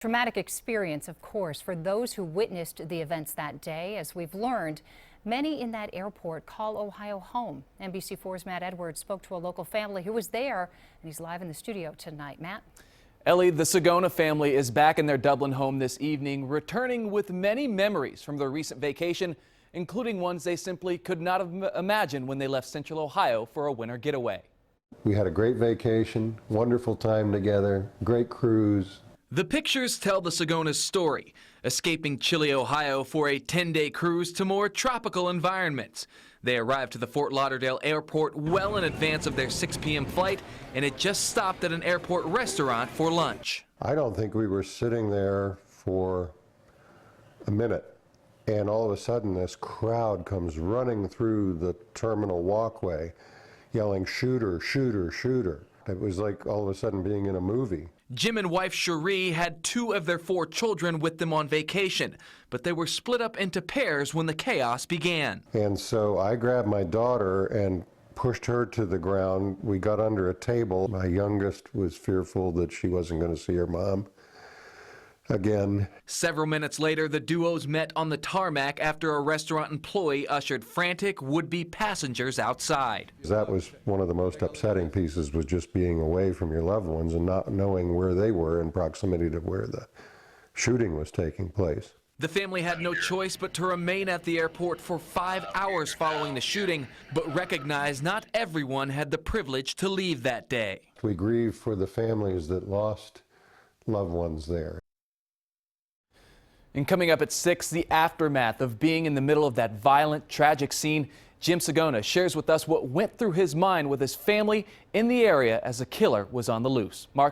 Traumatic experience, of course, for those who witnessed the events that day. As we've learned, many in that airport call Ohio home. NBC4's Matt Edwards spoke to a local family who was there, and he's live in the studio tonight. Matt? Ellie, the Sagona family is back in their Dublin home this evening, returning with many memories from their recent vacation, including ones they simply could not have imagined when they left Central Ohio for a winter getaway. We had a great vacation, wonderful time together, great cruise. The pictures tell the Sagona's story, escaping chilly Ohio for a 10-day cruise to more tropical environments. They arrived to the Fort Lauderdale airport well in advance of their 6 p.m. flight, and it just stopped at an airport restaurant for lunch. I don't think we were sitting there for a minute, and all of a sudden this crowd comes running through the terminal walkway, yelling, "Shooter, shooter, shooter." It was like all of a sudden being in a movie. Jim and wife Cherie had 2 of their 4 children with them on vacation, but they were split up into pairs when the chaos began. And so I grabbed my daughter and pushed her to the ground. We got under a table. My youngest was fearful that she wasn't going to see her mom again. Several minutes later, the duos met on the tarmac after a restaurant employee ushered frantic would-be passengers outside. That was one of the most upsetting pieces, was just being away from your loved ones and not knowing where they were in proximity to where the shooting was taking place. The family had no choice but to remain at the airport for 5 hours following the shooting, but recognized not everyone had the privilege to leave that day. We grieve for the families that lost loved ones there. And coming up at 6, the aftermath of being in the middle of that violent, tragic scene. Jim Sagona shares with us what went through his mind with his family in the area as a killer was on the loose. Mark.